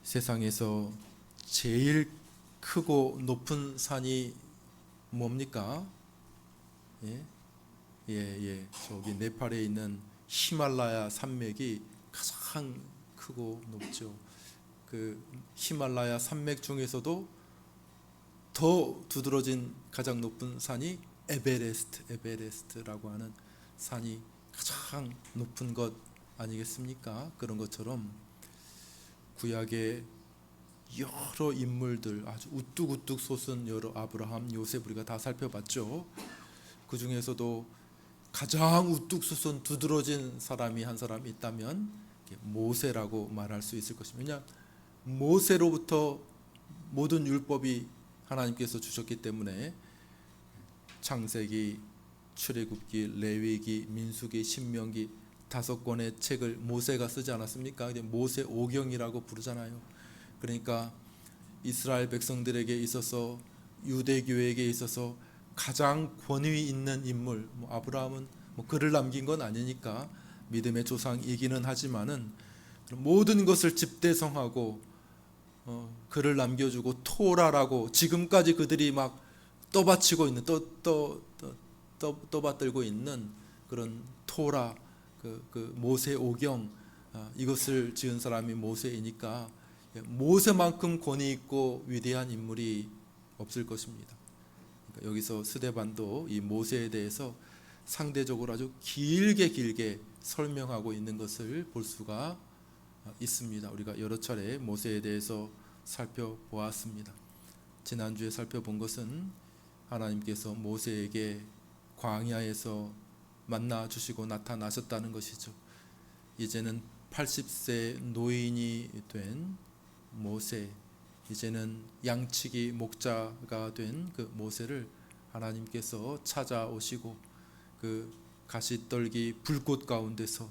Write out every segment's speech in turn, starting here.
세상에서 제일 크고 높은 산이 뭡니까? 저기 네팔에 있는 히말라야 산맥이 가장 크고 높죠. 그 히말라야 산맥 중에서도 더 두드러진 가장 높은 산이 에베레스트라고 하는 산이 가장 높은 것 아니겠습니까? 그런 것처럼 구약의 여러 인물들, 아주 우뚝우뚝 솟은 여러 아브라함, 요셉 우리가 다 살펴봤죠. 그 중에서도 가장 우뚝 솟은 두드러진 사람이 한 사람이 있다면 모세라고 말할 수 있을 것입니다. 왜냐, 모세로부터 모든 율법이 하나님께서 주셨기 때문에 창세기, 출애굽기, 레위기, 민수기, 신명기 5권의 책을 모세가 쓰지 않았습니까? 모세 오경이라고 부르잖아요. 그러니까 이스라엘 백성들에게 있어서, 유대교회에게 있어서 가장 권위 있는 인물, 아브라함은 글을 남긴 건 아니니까 믿음의 조상이기는 하지만은 모든 것을 집대성하고 글을 남겨주고 토라라고 지금까지 그들이 막 떠받치고 있는 떠받들고 있는 그런 토라, 그 모세 오경, 이것을 지은 사람이 모세이니까 모세만큼 권위 있고 위대한 인물이 없을 것입니다. 그러니까 여기서 스데반도 이 모세에 대해서 상대적으로 아주 길게 설명하고 있는 것을 볼 수가 있습니다. 우리가 여러 차례 모세에 대해서 살펴보았습니다. 지난주에 살펴본 것은 하나님께서 모세에게 광야에서 만나 주시고 나타나셨다는 것이죠. 이제는 80세 노인이 된 모세, 이제는 양치기 목자가 된 그 모세를 하나님께서 찾아오시고 그 가시떨기 불꽃 가운데서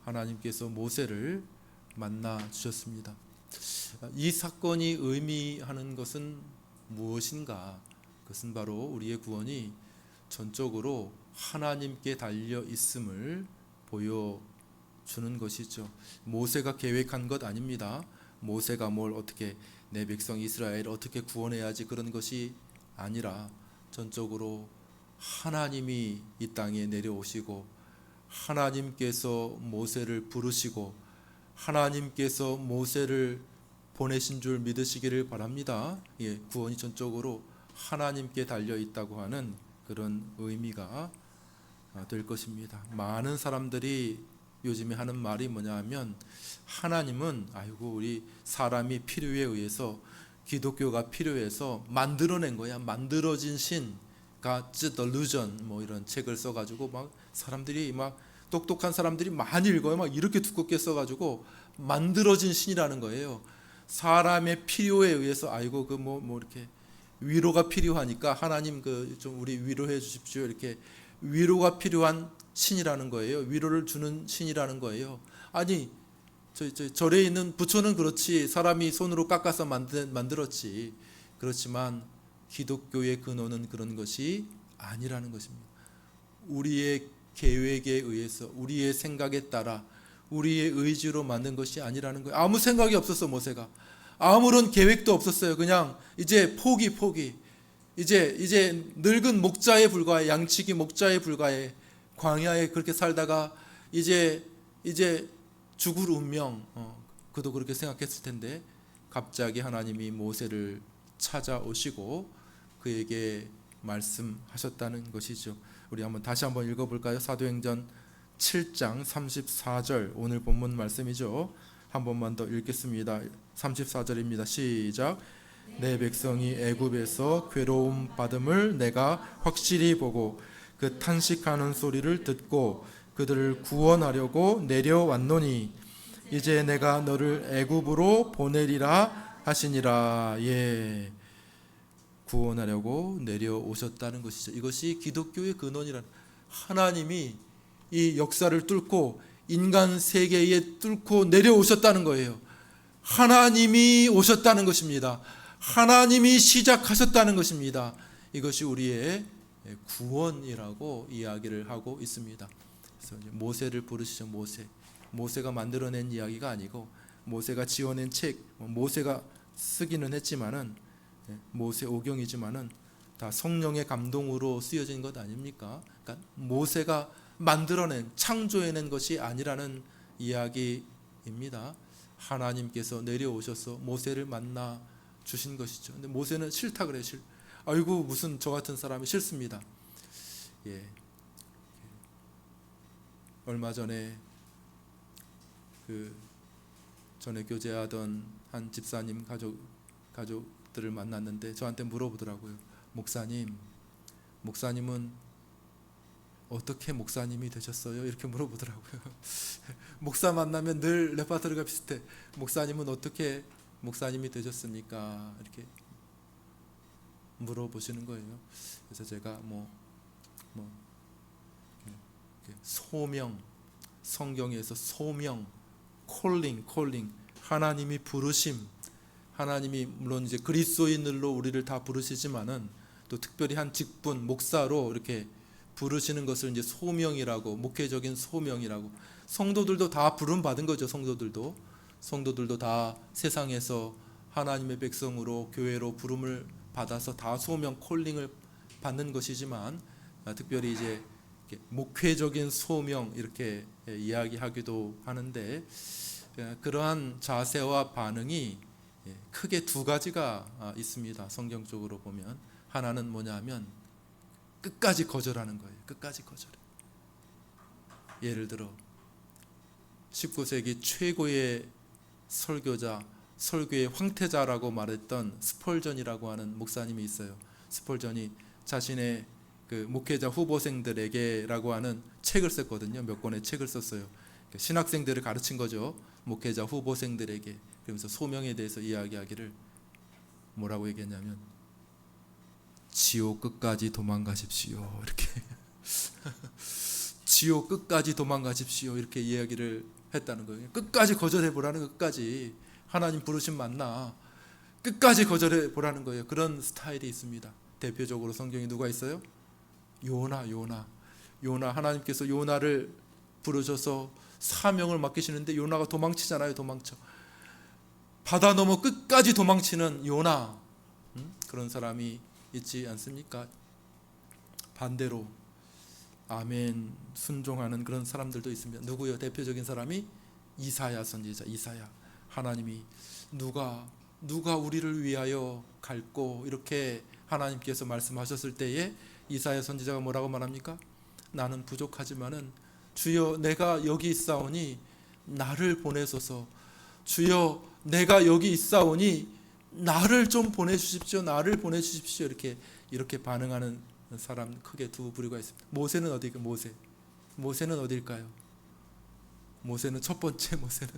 하나님께서 모세를 만나 주셨습니다. 이 사건이 의미하는 것은 무엇인가? 그것은 바로 우리의 구원이 전적으로 하나님께 달려 있음을 보여주는 것이죠. 모세가 계획한 것 아닙니다. 모세가 뭘 어떻게 내 백성 이스라엘을 어떻게 구원해야지 그런 것이 아니라 전적으로 하나님이 이 땅에 내려오시고 하나님께서 모세를 부르시고 하나님께서 모세를 보내신 줄 믿으시기를 바랍니다. 구원이 전적으로 하나님께 달려 있다고 하는 그런 의미가 될 것입니다. 많은 사람들이 요즘에 하는 말이 뭐냐 하면 하나님은 우리 사람이 필요에 의해서, 기독교가 필요해서 만들어낸 거야. 만들어진 신, God's Delusion 이런 책을 써가지고 막 사람들이 막 똑똑한 사람들이 많이 읽어요. 막 이렇게 두껍게 써가지고 만들어진 신이라는 거예요. 사람의 필요에 의해서 이렇게 위로가 필요하니까 하나님 좀 우리 위로해 주십시오. 이렇게 위로가 필요한 신이라는 거예요. 위로를 주는 신이라는 거예요. 아니 절에 있는 부처는 그렇지, 사람이 손으로 깎아서 만들었지. 그렇지만 기독교의 근원은 그런 것이 아니라는 것입니다. 우리의 계획에 의해서, 우리의 생각에 따라, 우리의 의지로 만든 것이 아니라는 거예요. 아무 생각이 없었어. 모세가 아무런 계획도 없었어요. 그냥 이제 포기. 이제 늙은 목자에 불과해, 양치기 목자에 불과해. 광야에 그렇게 살다가 이제 죽을 운명, 그도 그렇게 생각했을 텐데 갑자기 하나님이 모세를 찾아오시고 그에게 말씀하셨다는 것이죠. 우리 다시 한번 읽어볼까요? 사도행전 7장 34절, 오늘 본문 말씀이죠. 한 번만 더 읽겠습니다. 34절입니다. 시작. 내 백성이 애굽에서 괴로움 받음을 내가 확실히 보고 그 탄식하는 소리를 듣고 그들을 구원하려고 내려왔노니 이제 내가 너를 애굽으로 보내리라 하시니라. 구원하려고 내려오셨다는 것이죠. 이것이 기독교의 근원이란, 하나님이 이 역사를 뚫고 인간 세계에 뚫고 내려오셨다는 거예요. 하나님이 오셨다는 것입니다. 하나님이 시작하셨다는 것입니다. 이것이 우리의 구원이라고 이야기를 하고 있습니다. 그래서 모세를 부르시죠. 모세가 만들어낸 이야기가 아니고 모세가 지어낸 책, 모세가 쓰기는 했지만은 모세 오경이지만은 다 성령의 감동으로 쓰여진 것 아닙니까? 그러니까 모세가 만들어낸 창조해낸 것이 아니라는 이야기입니다. 하나님께서 내려오셔서 모세를 만나 주신 것이죠. 근데 모세는 싫다 그래요. 아이고 무슨 저 같은 사람이 싫습니다. 예. 얼마 전에 그 전에 교제하던 한 집사님 가족들을 만났는데 저한테 물어보더라고요. 목사님은 어떻게 목사님이 되셨어요? 이렇게 물어보더라고요. 목사 만나면 늘 레파토리가 비슷해. 목사님은 어떻게 목사님이 되셨습니까? 이렇게 물어보시는 거예요. 그래서 제가 소명, 성경에서 소명, 콜링, 하나님이 부르심, 하나님이 물론 이제 그리스도인들로 우리를 다 부르시지만은 또 특별히 한 직분, 목사로 이렇게 부르시는 것을 이제 소명이라고, 목회적인 소명이라고. 성도들도 다 부름 받은 거죠. 성도들도 다 세상에서 하나님의 백성으로 교회로 부름을 받아서 다 소명, 콜링을 받는 것이지만 특별히 이제 목회적인 소명 이렇게 이야기하기도 하는데 그러한 자세와 반응이 크게 두 가지가 있습니다. 성경적으로 보면 하나는 뭐냐면 끝까지 거절하는 거예요. 끝까지 거절해. 예를 들어 19세기 최고의 설교자, 설교의 황태자라고 말했던 스펄전이라고 하는 목사님이 있어요. 스펄전이 자신의 그 목회자 후보생들에게라고 하는 책을 썼거든요. 몇 권의 책을 썼어요. 신학생들을 가르친 거죠. 목회자 후보생들에게. 그러면서 소명에 대해서 이야기하기를 뭐라고 얘기했냐면 지옥 끝까지 도망가십시오. 이렇게 지옥 끝까지 도망가십시오. 이렇게 이야기를 했다는 거예요. 끝까지 거절해 보라는 거. 끝까지 하나님 부르심 맞나 끝까지 거절해 보라는 거예요. 그런 스타일이 있습니다. 대표적으로 성경에 누가 있어요? 요나. 하나님께서 요나를 부르셔서 사명을 맡기시는데 요나가 도망치잖아요. 도망쳐. 바다 넘어 끝까지 도망치는 요나. 그런 사람이 있지 않습니까? 반대로 아멘 순종하는 그런 사람들도 있습니다. 누구요? 대표적인 사람이 이사야 선지자. 이사야. 하나님이 누가 우리를 위하여 갈고 이렇게 하나님께서 말씀하셨을 때에 이사야 선지자가 뭐라고 말합니까? 나는 부족하지만은 주여 내가 여기 있사오니 나를 보내소서. 주여 내가 여기 있사오니 나를 좀 보내주십시오. 나를 보내주십시오. 이렇게 반응하는 사람 크게 두 부류가 있습니다. 모세는 어디일까요? 모세는 어디일까요? 모세는 첫 번째 모세는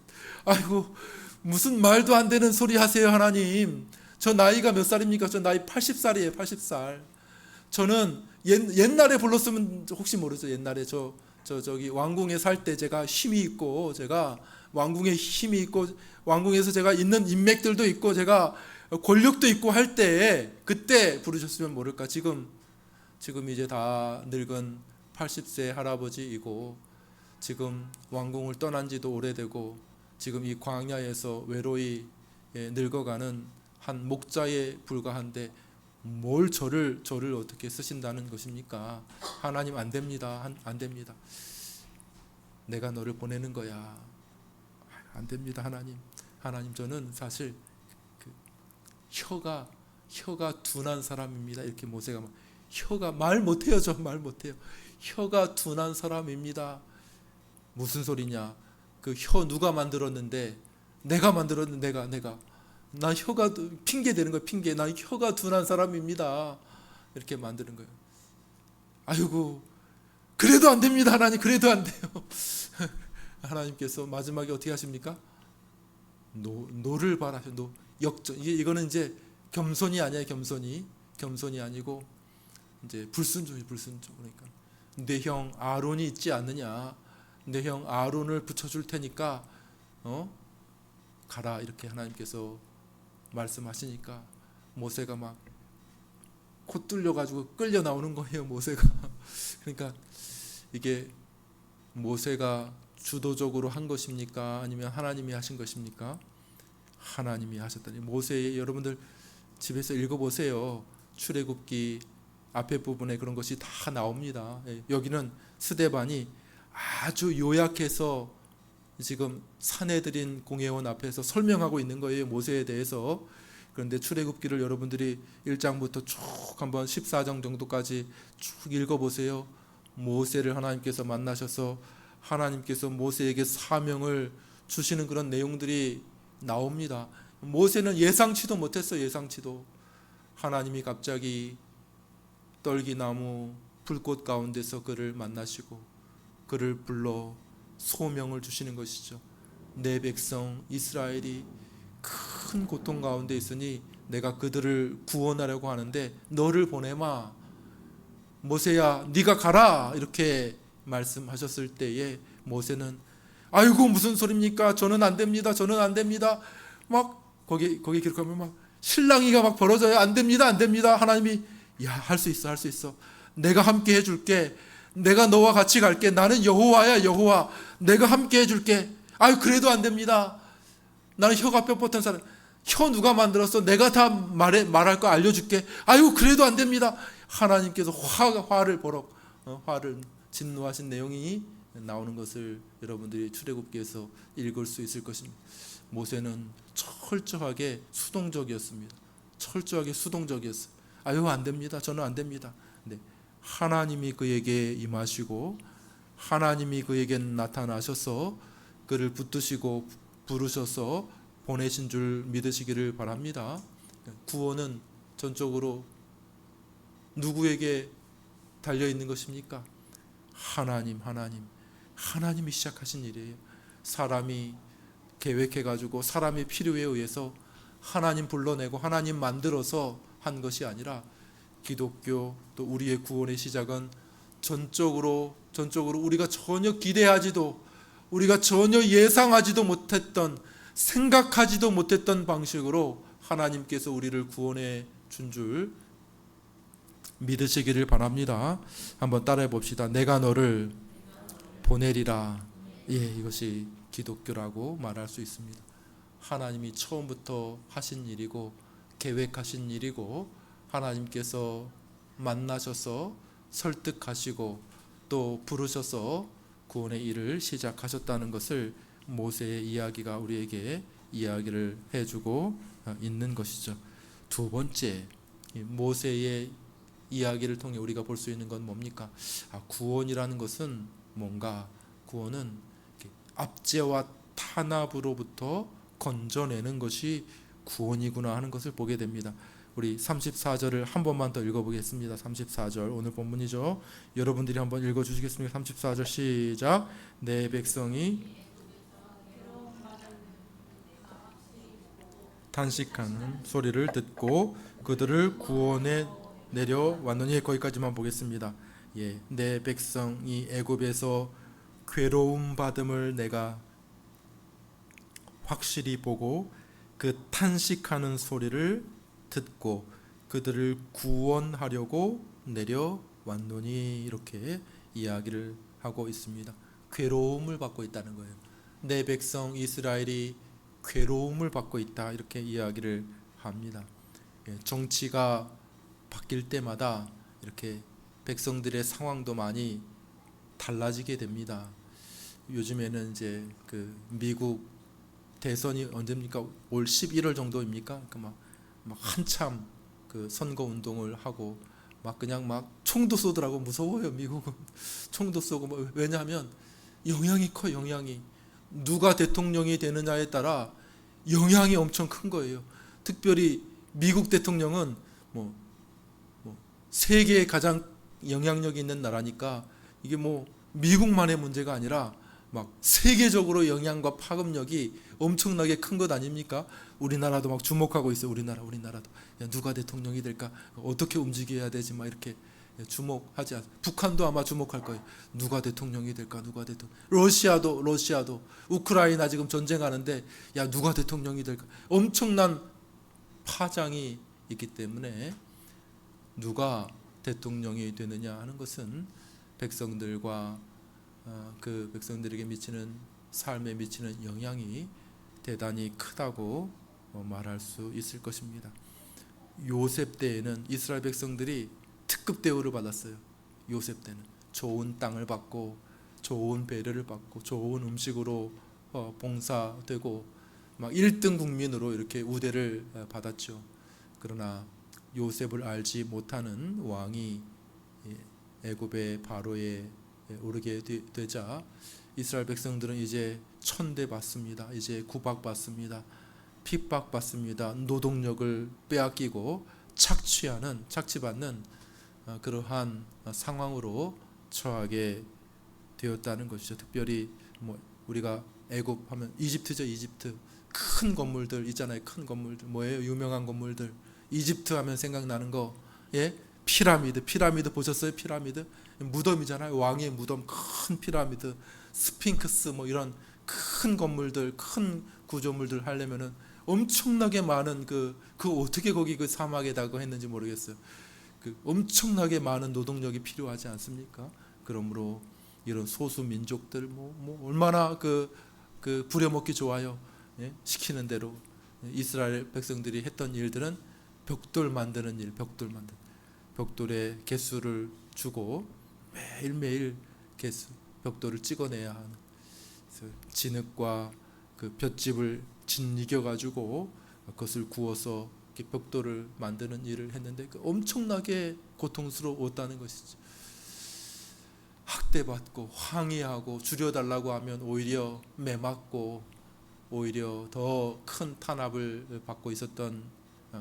아이고 무슨 말도 안 되는 소리 하세요 하나님. 저 나이가 몇 살입니까? 저 나이 80살이에요. 80살. 저는 옛날에 불렀으면 혹시 모르죠. 옛날에 저기 왕궁에 살 때 제가 힘이 있고 제가 왕궁에 힘이 있고 왕궁에서 제가 있는 인맥들도 있고 제가 권력도 있고 할 때에 그때 부르셨으면 모를까. 지금 이제 다 늙은 80세 할아버지이고 지금 왕궁을 떠난 지도 오래되고 지금 이 광야에서 외로이 늙어가는 한 목자에 불과한데 뭘 저를 어떻게 쓰신다는 것입니까? 하나님 안 됩니다. 안 됩니다. 내가 너를 보내는 거야. 안 됩니다. 하나님 저는 사실 혀가 둔한 사람입니다. 이렇게 모세가 혀가 말 못해요. 저 말 못해요. 혀가 둔한 사람입니다. 무슨 소리냐? 그 혀 누가 만들었는데? 내가 만들었는데 내가 나 혀가 핑계 대는 거예요. 핑계. 나 혀가 둔한 사람입니다. 이렇게 만드는 거예요. 아이고 그래도 안 됩니다. 하나님 그래도 안 돼요. 하나님께서 마지막에 어떻게 하십니까? 노를 바라셔. 역전. 이거는 이제 겸손이 아니에요. 겸손이 아니고 이제 불순종이 불순종. 그러니까 내 형 아론이 있지 않느냐? 내 형 아론을 붙여줄 테니까 가라 이렇게 하나님께서 말씀하시니까 모세가 막 코 뚫려가지고 끌려 나오는 거예요. 모세가. 그러니까 이게 모세가 주도적으로 한 것입니까? 아니면 하나님이 하신 것입니까? 하나님이 하셨다니. 모세, 여러분들 집에서 읽어보세요. 출애굽기 앞에 부분에 그런 것이 다 나옵니다. 여기는 스데반이 아주 요약해서 지금 사내들인 공회원 앞에서 설명하고 있는 거예요, 모세에 대해서. 그런데 출애굽기를 여러분들이 1장부터 쭉 한번 14장 정도까지 쭉 읽어보세요. 모세를 하나님께서 만나셔서 하나님께서 모세에게 사명을 주시는 그런 내용들이 나옵니다. 모세는 예상치도 못했어요. 예상치도. 하나님이 갑자기 떨기나무 불꽃 가운데서 그를 만나시고 그를 불러 소명을 주시는 것이죠. 내 백성 이스라엘이 큰 고통 가운데 있으니 내가 그들을 구원하려고 하는데 너를 보내마. 모세야, 네가 가라. 이렇게 말씀하셨을 때에 모세는 아이고 무슨 소리입니까? 저는 안 됩니다. 저는 안 됩니다. 막 거기 기록하면 막 실랑이가 막 벌어져요. 안 됩니다. 안 됩니다. 하나님이 야, 할 수 있어. 할 수 있어. 내가 함께 해줄게. 내가 너와 같이 갈게. 나는 여호와야, 여호와. 내가 함께 해줄게. 아유, 그래도 안 됩니다. 나는 혀가 뻣뻣한 사람. 혀 누가 만들었어? 내가 다 말할 거 알려줄게. 아유, 그래도 안 됩니다. 하나님께서 화를 화를 진노하신 내용이 나오는 것을 여러분들이 출애굽기에서 읽을 수 있을 것입니다. 모세는 철저하게 수동적이었습니다. 철저하게 수동적이었어요. 아유, 안 됩니다. 저는 안 됩니다. 네. 하나님이 그에게 임하시고 하나님이 그에게 나타나셔서 그를 붙드시고 부르셔서 보내신 줄 믿으시기를 바랍니다. 구원은 전적으로 누구에게 달려 있는 것입니까? 하나님이 시작하신 일이에요. 사람이 계획해가지고 사람의 필요에 의해서 하나님 불러내고 하나님 만들어서 한 것이 아니라 기독교 또 우리의 구원의 시작은 전적으로 우리가 전혀 기대하지도 우리가 전혀 예상하지도 못했던 생각하지도 못했던 방식으로 하나님께서 우리를 구원해 준 줄 믿으시기를 바랍니다. 한번 따라해 봅시다. 내가 너를 보내리라. 예, 이것이 기독교라고 말할 수 있습니다. 하나님이 처음부터 하신 일이고 계획하신 일이고 하나님께서 만나셔서 설득하시고 또 부르셔서 구원의 일을 시작하셨다는 것을 모세의 이야기가 우리에게 이야기를 해주고 있는 것이죠. 두 번째, 모세의 이야기를 통해 우리가 볼 수 있는 건 뭡니까? 구원이라는 것은 뭔가? 구원은 압제와 탄압으로부터 건져내는 것이 구원이구나 하는 것을 보게 됩니다. 우리 34절을 한 번만 더 읽어보겠습니다. 34절 오늘 본문이죠. 여러분들이 한번 읽어주시겠습니까? 34절 시작. 내 백성이 탄식하는 소리를 듣고 그들을 구원해 내려왔느니 거기까지만 보겠습니다. 예, 내 백성이 애굽에서 괴로움 받음을 내가 확실히 보고 그 탄식하는 소리를 듣고 그들을 구원하려고 내려왔노니 이렇게 이야기를 하고 있습니다. 괴로움을 받고 있다는 거예요. 내 백성 이스라엘이 괴로움을 받고 있다 이렇게 이야기를 합니다. 정치가 바뀔 때마다 이렇게 백성들의 상황도 많이 달라지게 됩니다. 요즘에는 이제 그 미국 대선이 언제입니까? 올 11월 정도입니까? 그러니까 막 한참 그 선거 운동을 하고 막 그냥 막 총도 쏘더라고. 무서워요, 미국은. 총도 쏘고. 왜냐하면 영향이 커. 영향이 누가 대통령이 되느냐에 따라 영향이 엄청 큰 거예요. 특별히 미국 대통령은 뭐 세계에 가장 영향력이 있는 나라니까 이게 미국만의 문제가 아니라 막 세계적으로 영향과 파급력이 엄청나게 큰 것 아닙니까? 우리나라도 막 주목하고 있어요. 우리나라도 야, 누가 대통령이 될까? 어떻게 움직여야 되지? 막 이렇게 주목하지 않습니다. 북한도 아마 주목할 거예요. 누가 대통령이 될까? 누가 대통령? 러시아도 우크라이나 지금 전쟁하는데 야, 누가 대통령이 될까? 엄청난 파장이 있기 때문에 누가 대통령이 되느냐 하는 것은 백성들과 그 백성들에게 미치는 삶에 미치는 영향이 대단히 크다고 말할 수 있을 것입니다. 요셉 때에는 이스라엘 백성들이 특급 대우를 받았어요. 요셉 때는 좋은 땅을 받고 좋은 배려를 받고 좋은 음식으로 봉사되고 막 1등 국민으로 이렇게 우대를 받았죠. 그러나 요셉을 알지 못하는 왕이 애굽의 바로에 오르게 되자 이스라엘 백성들은 이제 천대받습니다. 이제 구박받습니다. 핍박받습니다. 노동력을 빼앗기고 착취받는 그러한 상황으로 처하게 되었다는 것이죠. 특별히 우리가 애굽 하면 이집트죠. 이집트 큰 건물들 있잖아요. 큰 건물들 뭐예요? 유명한 건물들. 이집트 하면 생각나는 거, 피라미드 보셨어요? 피라미드 무덤이잖아요. 왕의 무덤, 큰 피라미드, 스핑크스 이런 큰 건물들, 큰 구조물들 하려면은 엄청나게 많은 그 어떻게 거기 그 사막에다가 했는지 모르겠어요. 그 엄청나게 많은 노동력이 필요하지 않습니까? 그러므로 이런 소수 민족들 얼마나 그 부려먹기 좋아요. 시키는 대로 이스라엘 백성들이 했던 일들은 벽돌 만드는 일, 벽돌의 개수를 주고 매일매일 벽돌을 찍어내야 하는, 진흙과 그 볏짚을 짓이겨 가지고 그것을 구워서 벽돌을 만드는 일을 했는데 엄청나게 고통스러웠다는 것이죠. 학대받고 항의하고 줄여달라고 하면 오히려 매맞고 오히려 더 큰 탄압을 받고 있었던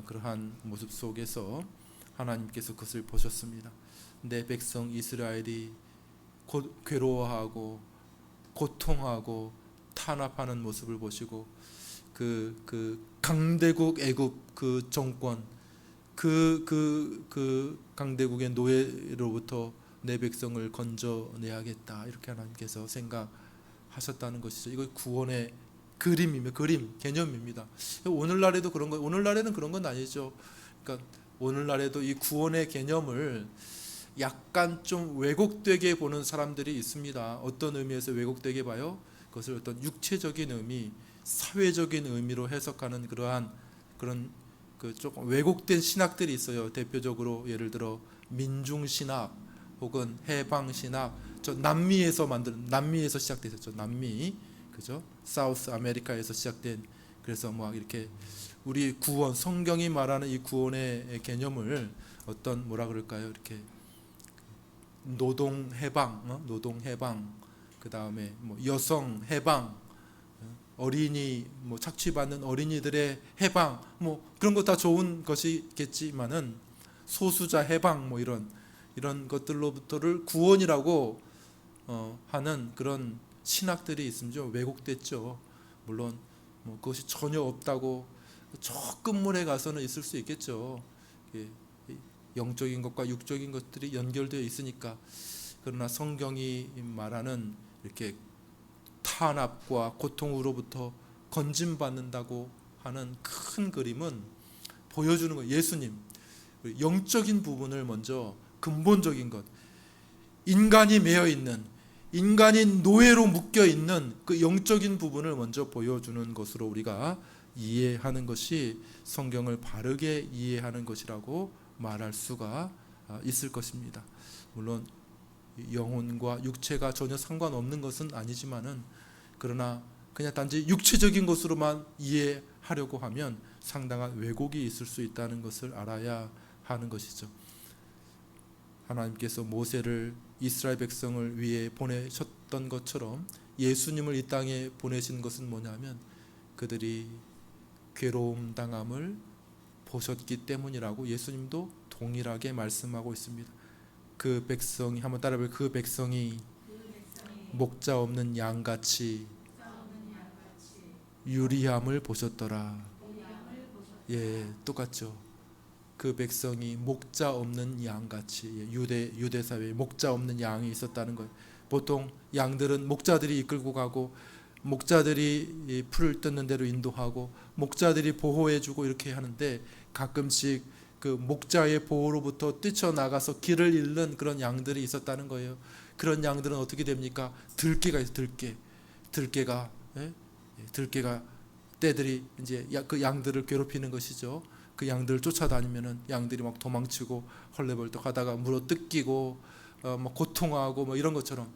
그러한 모습 속에서 하나님께서 그것을 보셨습니다. 내 백성 이스라엘이 괴로워하고 고통하고 탄압하는 모습을 보시고 그 강대국 애굽 그 정권 그 강대국의 노예로부터 내 백성을 건져내야겠다, 이렇게 하나님께서 생각하셨다는 것이죠. 이거 구원의 개념입니다. 오늘날에도 그런 거, 오늘날에는 그런 건 아니죠. 그러니까 오늘날에도 이 구원의 개념을 약간 좀 왜곡되게 보는 사람들이 있습니다. 어떤 의미에서 왜곡되게 봐요? 그것을 어떤 육체적인 의미, 사회적인 의미로 해석하는 그런 그 조금 왜곡된 신학들이 있어요. 대표적으로 예를 들어 민중신학 혹은 해방신학. 남미에서 시작됐었죠. 남미, 그죠? 사우스 아메리카에서 시작된, 그래서 이렇게 우리 구원, 성경이 말하는 이 구원의 개념을 어떤 뭐라 그럴까요? 이렇게 노동 해방, 그 다음에 여성 해방, 어린이 착취받는 어린이들의 해방, 그런 거 다 좋은 것이겠지만은 소수자 해방 이런 것들로부터를 구원이라고 하는 그런 신학들이 있습니다. 왜곡됐죠. 물론 그것이 전혀 없다고 저 끝물에 가서는 있을 수 있겠죠. 영적인 것과 육적인 것들이 연결되어 있으니까. 그러나 성경이 말하는 이렇게 탄압과 고통으로부터 건짐받는다고 하는 큰 그림은 보여주는 거예요. 예수님 영적인 부분을 먼저, 근본적인 것, 인간이 매여 있는, 인간이 노예로 묶여 있는 그 영적인 부분을 먼저 보여주는 것으로 우리가 이해하는 것이 성경을 바르게 이해하는 것이라고 말할 수가 있을 것입니다. 물론 영혼과 육체가 전혀 상관없는 것은 아니지만은, 그러나 그냥 단지 육체적인 것으로만 이해하려고 하면 상당한 왜곡이 있을 수 있다는 것을 알아야 하는 것이죠. 하나님께서 모세를 이스라엘 백성을 위해 보내셨던 것처럼 예수님을 이 땅에 보내신 것은 뭐냐면 그들이 괴로움 당함을 보셨기 때문이라고 예수님도 동일하게 말씀하고 있습니다. 그 백성이, 한번 따라해봐요. 그 백성이 목자 없는 양같이 유리함을 보셨더라. 똑같죠. 그 백성이 목자 없는 양같이, 유대 사회에 목자 없는 양이 있었다는 거예요. 보통 양들은 목자들이 이끌고 가고, 목자들이 풀을 뜯는 대로 인도하고, 목자들이 보호해주고 이렇게 하는데, 가끔씩 그 목자의 보호로부터 뛰쳐나가서 길을 잃는 그런 양들이 있었다는 거예요. 그런 양들은 어떻게 됩니까? 들깨가 있어. 들깨가 들깨가 떼들이 이제 그 양들을 괴롭히는 것이죠. 그 양들을 쫓아다니면은 양들이 막 도망치고 헐레벌떡 하다가 물어 뜯기고 막 고통하고 뭐 이런 것처럼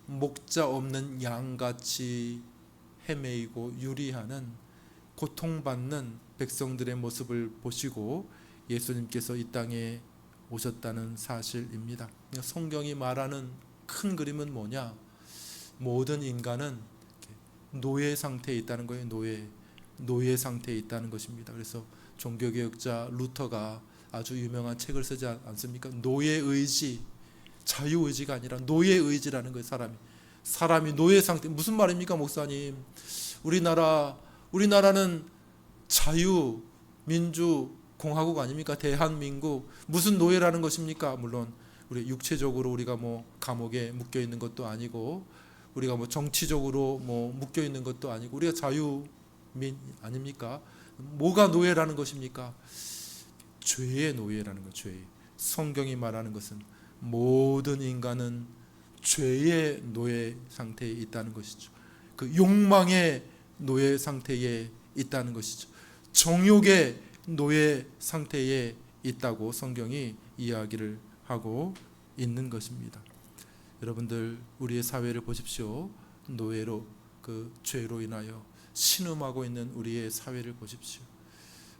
목자 없는 양같이 헤매이고 유리하는 고통받는 백성들의 모습을 보시고 예수님께서 이 땅에 오셨다는 사실입니다. 성경이 말하는 큰 그림은 뭐냐? 모든 인간은 노예 상태에 있다는 거예요. 노예 상태에 있다는 것입니다. 그래서 종교개혁자 루터가 아주 유명한 책을 쓰지 않습니까? 노예의지, 자유의지가 아니라 노예의지라는 거예요. 사람이 노예 상태. 무슨 말입니까, 목사님? 우리나라는 자유민주공화국 아닙니까? 대한민국. 무슨 노예라는 것입니까? 물론 우리 육체적으로 우리가 뭐 감옥에 묶여 있는 것도 아니고 우리가 뭐 정치적으로 뭐 묶여 있는 것도 아니고 우리가 자유민 아닙니까? 뭐가 노예라는 것입니까? 죄의 노예라는 것. 죄. 성경이 말하는 것은 모든 인간은 죄의 노예 상태에 있다는 것이죠. 그 욕망의 노예 상태에 있다는 것이죠. 정욕의 노예 상태에 있다고 성경이 이야기를 하고 있는 것입니다. 여러분들 우리의 사회를 보십시오. 노예로 그 죄로 인하여 신음하고 있는 우리의 사회를 보십시오.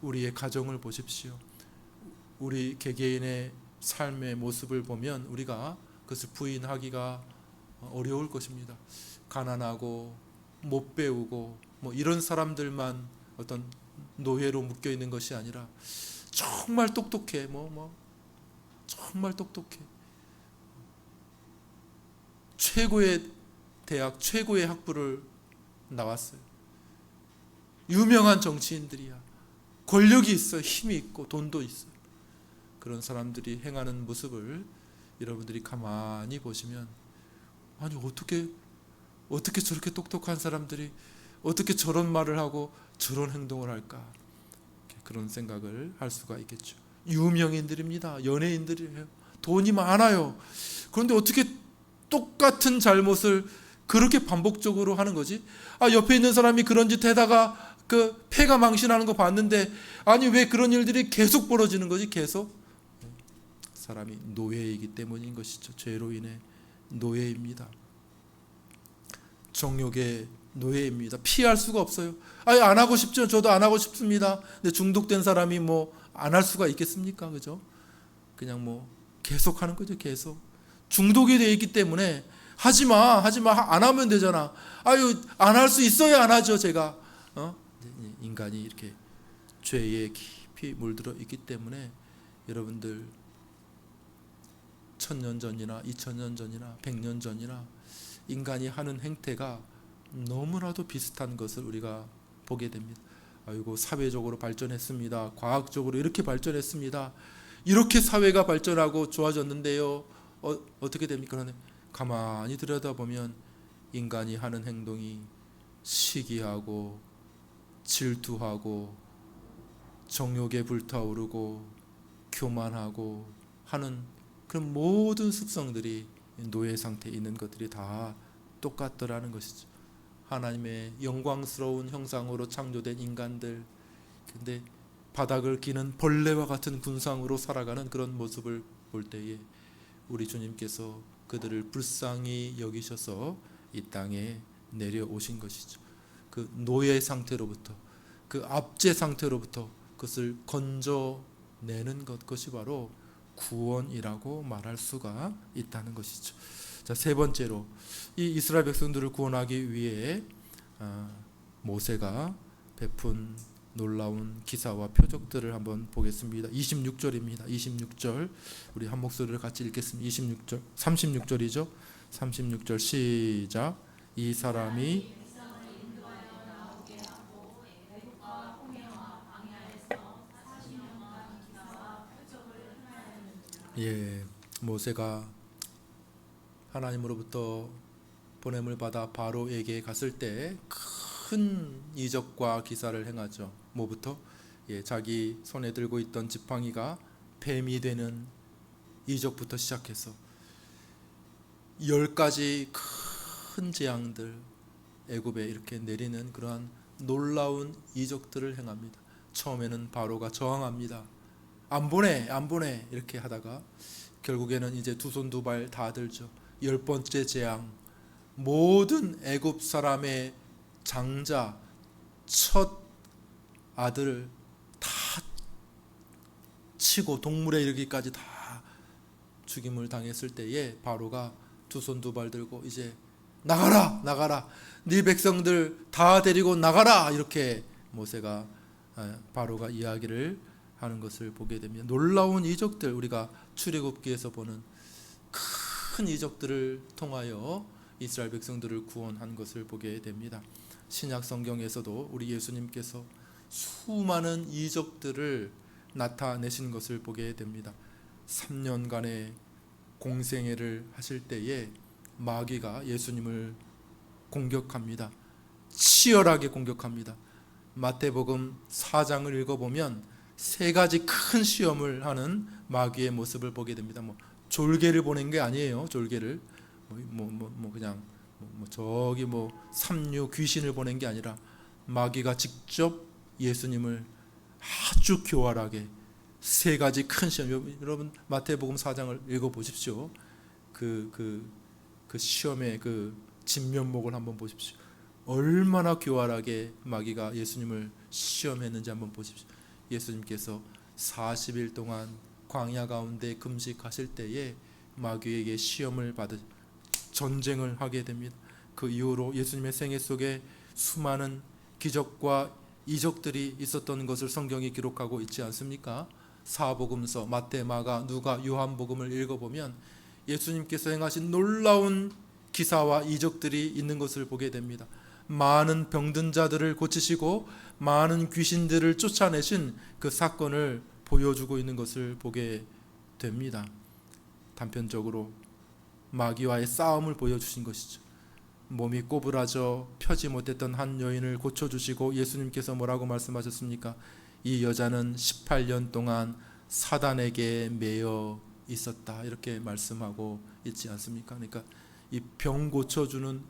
우리의 가정을 보십시오. 우리 개개인의 삶의 모습을 보면 우리가 그것을 부인하기가 어려울 것입니다. 가난하고 못 배우고 뭐 이런 사람들만 어떤 노예로 묶여 있는 것이 아니라 정말 똑똑해. 정말 똑똑해. 최고의 대학, 최고의 학부를 나왔어요. 유명한 정치인들이야. 권력이 있어, 힘이 있고 돈도 있어. 그런 사람들이 행하는 모습을 여러분들이 가만히 보시면 아니 어떻게 저렇게 똑똑한 사람들이 어떻게 저런 말을 하고 저런 행동을 할까? 그런 생각을 할 수가 있겠죠. 유명인들입니다. 연예인들이에요. 돈이 많아요. 그런데 어떻게 똑같은 잘못을 그렇게 반복적으로 하는 거지? 옆에 있는 사람이 그런 짓 하다가 그 폐가 망신하는 거 봤는데 아니 왜 그런 일들이 계속 벌어지는 거지? 계속 사람이 노예이기 때문인 것이죠. 죄로 인해 노예입니다. 정욕의 노예입니다. 피할 수가 없어요. 안 하고 싶죠. 저도 안 하고 싶습니다. 근데 중독된 사람이 뭐 안 할 수가 있겠습니까? 그죠? 그냥 뭐 계속 하는 거죠. 계속 중독이 되어 있기 때문에 하지 마, 안 하면 되잖아. 안 할 수 있어야 안 하죠. 제가 인간이 이렇게 죄에 깊이 물들어 있기 때문에 여러분들 1000년 전이나 2000년 전이나 100년 전이나 인간이 하는 행태가 너무나도 비슷한 것을 우리가 보게 됩니다. 사회적으로 발전했습니다. 과학적으로 이렇게 발전했습니다. 이렇게 사회가 발전하고 좋아졌는데요. 어떻게 됩니까? 그러네. 가만히 들여다보면 인간이 하는 행동이 시기하고 질투하고 정욕에 불타오르고 교만하고 하는 그런 모든 습성들이 노예 상태에 있는 것들이 다 똑같더라는 것이죠. 하나님의 영광스러운 형상으로 창조된 인간들, 근데 바닥을 기는 벌레와 같은 군상으로 살아가는 그런 모습을 볼 때에 우리 주님께서 그들을 불쌍히 여기셔서 이 땅에 내려오신 것이죠. 그 노예 상태로부터, 그 압제 상태로부터 그것을 건져내는 그것이 바로 구원이라고 말할 수가 있다는 것이죠. 자, 세 번째로 이 이스라엘 백성들을 구원하기 위해 모세가 베푼 놀라운 기사와 표적들을 한번 보겠습니다. 26절입니다. 26절 우리 한 목소리를 같이 읽겠습니다. 26절 36절이죠. 36절 시작. 이 사람이 모세가 하나님으로부터 보냄을 받아 바로에게 갔을 때 큰 이적과 기사를 행하죠. 뭐부터? 자기 손에 들고 있던 지팡이가 뱀이 되는 이적부터 시작해서 10가지 큰 재앙들 애굽에 이렇게 내리는 그러한 놀라운 이적들을 행합니다. 처음에는 바로가 저항합니다. 안 보내 이렇게 하다가 결국에는 이제 두 손 두 발 다 들죠. 10번째 재앙, 모든 애굽 사람의 장자 첫 아들을 다 치고 동물에 이르기까지 다 죽임을 당했을 때에 바로가 두 손 두 발 들고 이제 나가라 네 백성들 다 데리고 나가라 이렇게 모세가 바로가 이야기를 하는 것을 보게 됩니다. 놀라운 이적들, 우리가 출애굽기에서 보는 큰 이적들을 통하여 이스라엘 백성들을 구원한 것을 보게 됩니다. 신약 성경에서도 우리 예수님께서 수많은 이적들을 나타내신 것을 보게 됩니다. 3년간의 공생애를 하실 때에 마귀가 예수님을 공격합니다. 치열하게 공격합니다. 마태복음 4장을 읽어보면 3가지 큰 시험을 하는 마귀의 모습을 보게 됩니다. 졸개를 보낸 게 아니에요. 졸개를 그냥 저기 삼류 귀신을 보낸 게 아니라 마귀가 직접 예수님을 아주 교활하게 3가지 큰 시험, 여러분 마태복음 4장을 읽어보십시오. 그 시험의 그 진면목을 한번 보십시오. 얼마나 교활하게 마귀가 예수님을 시험했는지 한번 보십시오. 예수님께서 40일 동안 광야 가운데 금식하실 때에 마귀에게 시험을 받으 전쟁을 하게 됩니다. 그 이후로 예수님의 생애 속에 수많은 기적과 이적들이 있었던 것을 성경이 기록하고 있지 않습니까? 사복음서 마태, 마가, 누가, 요한복음을 읽어보면 예수님께서 행하신 놀라운 기사와 이적들이 있는 것을 보게 됩니다. 많은 병든 자들을 고치시고 많은 귀신들을 쫓아내신 그 사건을 보여주고 있는 것을 보게 됩니다. 단편적으로 마귀와의 싸움을 보여주신 것이죠. 몸이 꼬부라져 펴지 못했던 한 여인을 고쳐주시고 예수님께서 뭐라고 말씀하셨습니까? 이 여자는 18년 동안 사단에게 매여 있었다 이렇게 말씀하고 있지 않습니까? 그러니까 이 병 고쳐주는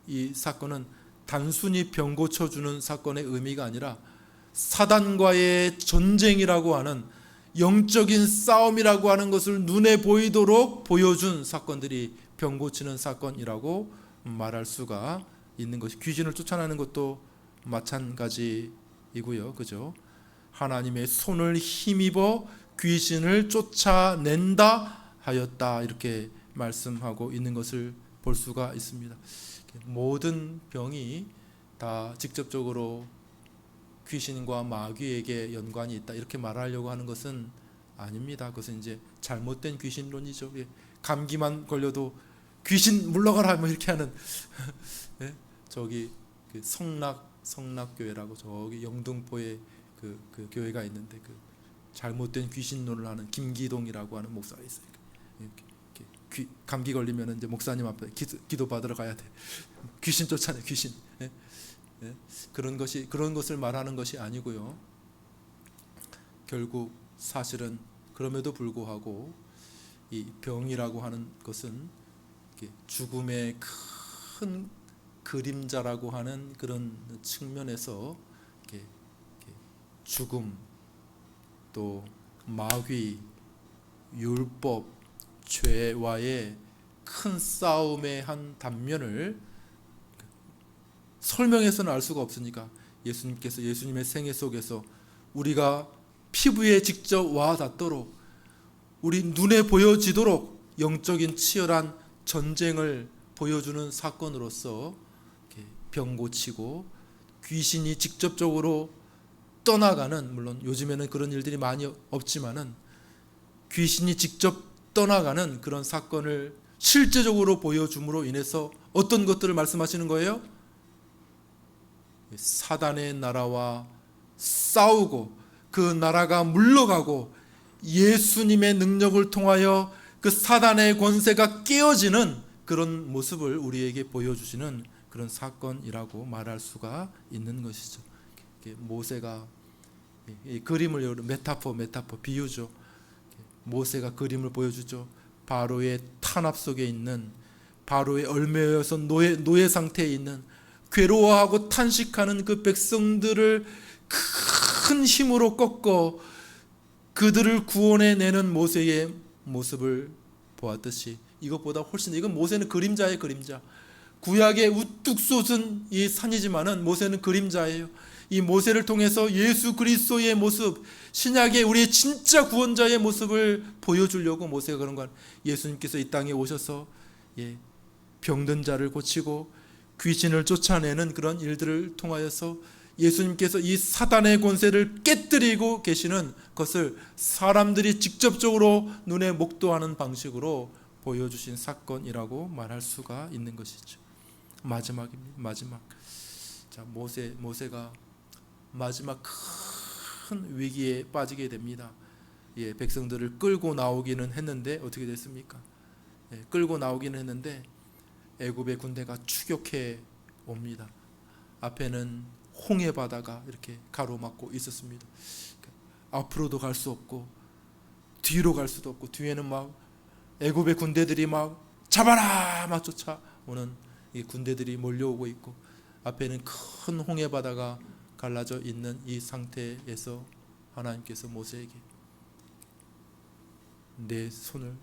이 사건은 단순히 병 고쳐주는 사건의 의미가 아니라 사단과의 전쟁이라고 하는 영적인 싸움이라고 하는 것을 눈에 보이도록 보여준 사건들이 병 고치는 사건이라고 말할 수가 있는 것이, 귀신을 쫓아내는 것도 마찬가지이고요. 그죠? 하나님의 손을 힘입어 귀신을 쫓아낸다 하였다 이렇게 말씀하고 있는 것을 볼 수가 있습니다. 모든 병이 다 직접적으로 귀신과 마귀에게 연관이 있다 이렇게 말하려고 하는 것은 아닙니다. 그것은 이제 잘못된 귀신론이죠. 감기만 걸려도 귀신 물러가라 이렇게 하는 네? 저기 그 성락교회라고 저기 영등포에 그 교회가 있는데 그 잘못된 귀신론을 하는 김기동이라고 하는 목사가 있어요. 감기 걸리면 이제 목사님 앞에 기도 받으러 가야 돼. 귀신 쫓아내 귀신. 네? 네? 그런 것을 말하는 것이 아니고요. 결국 사실은 그럼에도 불구하고 이 병이라고 하는 것은 죽음의 큰 그림자라고 하는 그런 측면에서 죽음, 또 마귀, 율법, 죄와의 큰 싸움의 한 단면을 설명해서는 알 수가 없으니까 예수님께서 예수님의 생애 속에서 우리가 피부에 직접 와 닿도록 우리 눈에 보여지도록 영적인 치열한 전쟁을 보여주는 사건으로서 병 고치고 귀신이 직접적으로 떠나가는, 물론 요즘에는 그런 일들이 많이 없지만은 귀신이 직접 떠나가는 그런 사건을 실제적으로 보여줌으로 인해서 어떤 것들을 말씀하시는 거예요? 사단의 나라와 싸우고 그 나라가 물러가고 예수님의 능력을 통하여 그 사단의 권세가 깨어지는 그런 모습을 우리에게 보여주시는 그런 사건이라고 말할 수가 있는 것이죠. 모세가 이 그림을 메타포 비유죠. 모세가 그림을 보여주죠. 바로의 탄압 속에 있는 바로의 얼매여서 노예 상태에 있는 괴로워하고 탄식하는 그 백성들을 큰 힘으로 꺾어 그들을 구원해내는 모세의 모습을 보았듯이 이것보다 훨씬, 이건 모세는 그림자의 그림자, 구약에 우뚝 솟은 이 산이지만은 모세는 그림자예요. 이 모세를 통해서 예수 그리스도의 모습, 신약의 우리의 진짜 구원자의 모습을 보여주려고 모세가 그런 건, 예수님께서 이 땅에 오셔서 병든 자를 고치고 귀신을 쫓아내는 그런 일들을 통하여서 예수님께서 이 사단의 권세를 깨뜨리고 계시는 것을 사람들이 직접적으로 눈에 목도하는 방식으로 보여주신 사건이라고 말할 수가 있는 것이죠. 마지막입니다. 마지막. 자, 모세가 마지막 큰 위기에 빠지게 됩니다. 백성들을 끌고 나오기는 했는데 어떻게 됐습니까? 끌고 나오기는 했는데 애굽의 군대가 추격해 옵니다. 앞에는 홍해 바다가 이렇게 가로막고 있었습니다. 앞으로도 갈 수 없고 뒤로 갈 수도 없고, 뒤에는 막 애굽의 군대들이 막 잡아라 막 쫓아오는 이 군대들이 몰려오고 있고, 앞에는 큰 홍해 바다가 갈라져 있는 이 상태에서 하나님께서 모세에게 내 손을,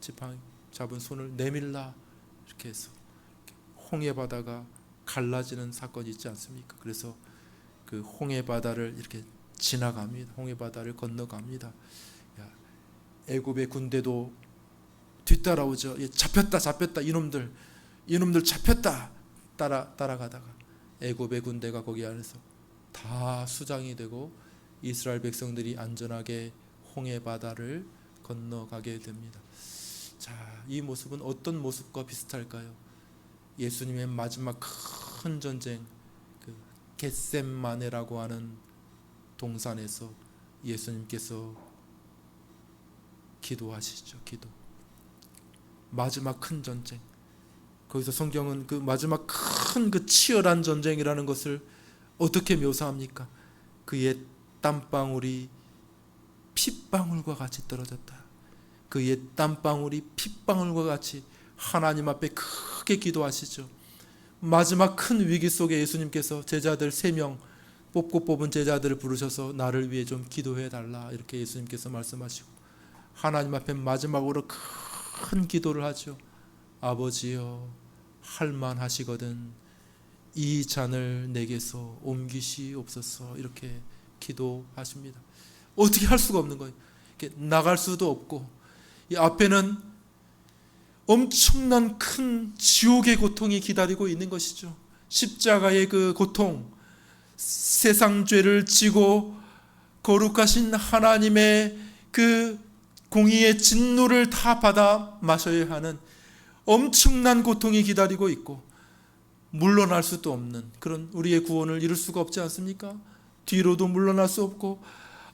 지팡이 잡은 손을 내밀라 이렇게 해서 홍해 바다가 갈라지는 사건이 있지 않습니까? 그래서 그 홍해 바다를 이렇게 지나갑니다. 홍해 바다를 건너갑니다. 애굽의 군대도 뒤따라오죠. 잡혔다 이놈들 잡혔다 따라가다가 애굽의 군대가 거기 안에서 다 수장이 되고 이스라엘 백성들이 안전하게 홍해 바다를 건너가게 됩니다. 자, 이 모습은 어떤 모습과 비슷할까요? 예수님의 마지막 큰 전쟁, 그 겟셈마네라고 하는 동산에서 예수님께서 기도하시죠. 마지막 큰 전쟁. 거기서 성경은 그 마지막 큰 그 치열한 전쟁이라는 것을 어떻게 묘사합니까? 그의 땀방울이 핏방울과 같이 떨어졌다. 그의 땀방울이 핏방울과 같이 하나님 앞에 크게 기도하시죠. 마지막 큰 위기 속에 예수님께서 제자들 3명 뽑고 뽑은 제자들을 부르셔서 나를 위해 좀 기도해 달라 이렇게 예수님께서 말씀하시고, 하나님 앞에 마지막으로 큰 기도를 하죠. 아버지여, 할만하시거든 이 잔을 내게서 옮기시옵소서 이렇게 기도하십니다. 어떻게 할 수가 없는 거예요. 이렇게 나갈 수도 없고, 이 앞에는 엄청난 큰 지옥의 고통이 기다리고 있는 것이죠. 십자가의 그 고통, 세상 죄를 지고 거룩하신 하나님의 그 공의의 진노를 다 받아 마셔야 하는 엄청난 고통이 기다리고 있고, 물러날 수도 없는 그런 우리의 구원을 이룰 수가 없지 않습니까? 뒤로도 물러날 수 없고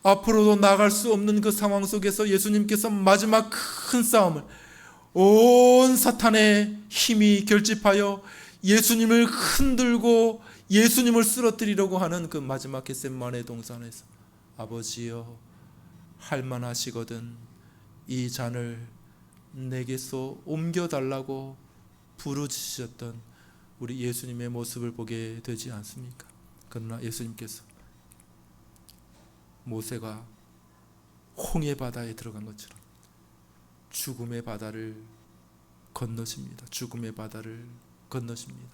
앞으로도 나갈 수 없는 그 상황 속에서 예수님께서 마지막 큰 싸움을, 온 사탄의 힘이 결집하여 예수님을 흔들고 예수님을 쓰러뜨리려고 하는 그 마지막 겟셈마네 동산에서 아버지여, 할만하시거든 이 잔을 내게서 옮겨달라고 부르짖으셨던 우리 예수님의 모습을 보게 되지 않습니까? 그러나 예수님께서 모세가 홍해 바다에 들어간 것처럼 죽음의 바다를 건너십니다. 죽음의 바다를 건너십니다.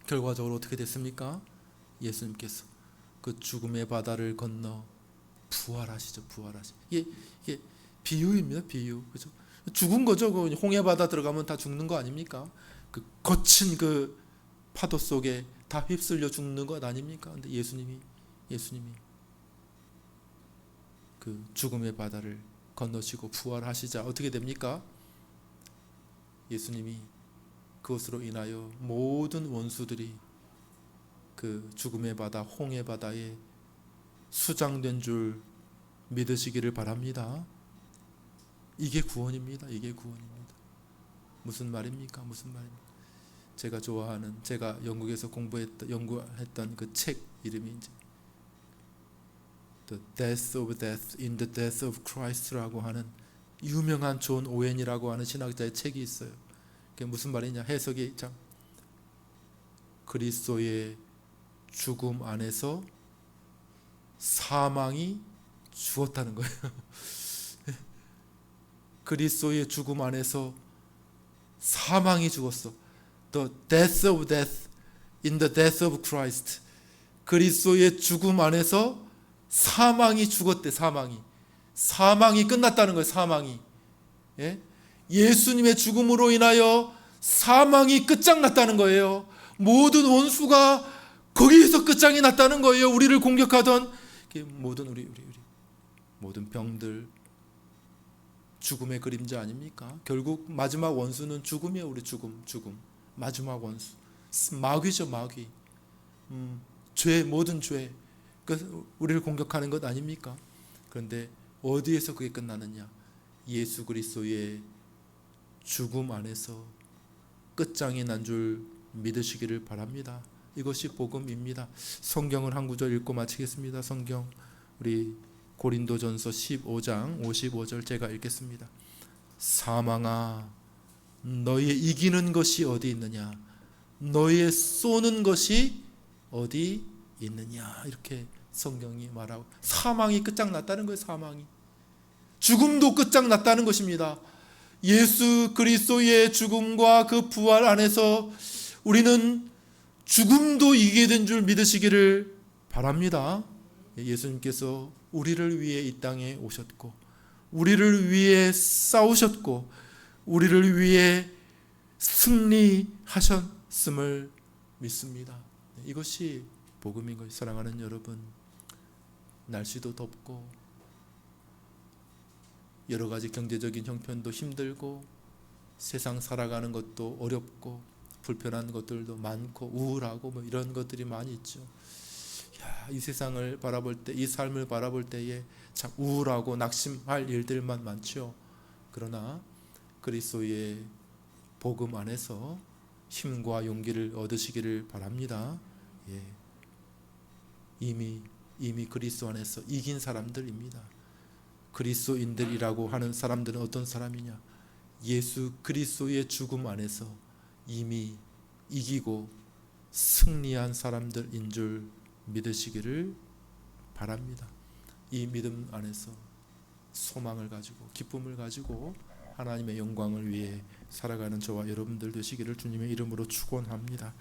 결과적으로 어떻게 됐습니까? 예수님께서 그 죽음의 바다를 건너 부활하시죠. 이게 비유입니다. 비유. 그죠? 죽은 거죠. 그 홍해 바다 들어가면 다 죽는 거 아닙니까? 그 거친 그 파도 속에 다 휩쓸려 죽는 것 아닙니까? 근데 예수님이 그 죽음의 바다를 건너시고 부활하시자 어떻게 됩니까? 예수님이 그것으로 인하여 모든 원수들이 그 죽음의 바다, 홍해 바다에 수장된 줄 믿으시기를 바랍니다. 이게 구원입니다. 이게 구원입니다. 무슨 말입니까? 제가 좋아하는, 제가 영국에서 연구했던 그 책 이름이 이제 The Death of Death in the Death of Christ라고 하는 유명한 존 오웬이라고 하는 신학자의 책이 있어요. 그게 무슨 말이냐? 해석이 참 그리스도의 죽음 안에서 사망이 죽었다는 거예요. 그리스도의 죽음 안에서 사망이 죽었어. The death of death in the death of Christ. 그리스도의 죽음 안에서 사망이 죽었대. 사망이 끝났다는 거예요. 사망이. 예? 예수님의 죽음으로 인하여 사망이 끝장났다는 거예요. 모든 원수가 거기에서 끝장이 났다는 거예요. 우리를 공격하던 모든 모든 병들, 죽음의 그림자 아닙니까? 결국 마지막 원수는 죽음이에요. 우리 죽음. 마지막 원수. 마귀죠, 마귀. 죄, 모든 죄. 우리를 공격하는 것 아닙니까? 그런데 어디에서 그게 끝나느냐? 예수 그리스도의 죽음 안에서 끝장이 난 줄 믿으시기를 바랍니다. 이것이 복음입니다. 성경을 한 구절 읽고 마치겠습니다. 성경 우리 고린도전서 15장 55절 제가 읽겠습니다. 사망아 너희의 이기는 것이 어디 있느냐? 너희의 쏘는 것이 어디 있느냐? 이렇게 성경이 말하고 사망이 끝장났다는 거예요. 사망이. 죽음도 끝장났다는 것입니다. 예수 그리스도의 죽음과 그 부활 안에서 우리는 죽음도 이기게 된 줄 믿으시기를 바랍니다. 예수님께서 우리를 위해 이 땅에 오셨고 우리를 위해 싸우셨고 우리를 위해 승리하셨음을 믿습니다. 이것이 복음인 것이. 사랑하는 여러분, 날씨도 덥고 여러 가지 경제적인 형편도 힘들고 세상 살아가는 것도 어렵고 불편한 것들도 많고 우울하고 뭐 이런 것들이 많이 있죠. 이 세상을 바라볼 때, 이 삶을 바라볼 때에 참 우울하고 낙심할 일들만 많죠. 그러나 그리스도의 복음 안에서 힘과 용기를 얻으시기를 바랍니다. 이미 그리스도 안에서 이긴 사람들입니다. 그리스도인들이라고 하는 사람들은 어떤 사람이냐? 예수 그리스도의 죽음 안에서 이미 이기고 승리한 사람들인 줄 믿으시기를 바랍니다. 이 믿음 안에서 소망을 가지고 기쁨을 가지고 하나님의 영광을 위해 살아가는 저와 여러분들 되시기를 주님의 이름으로 축원합니다.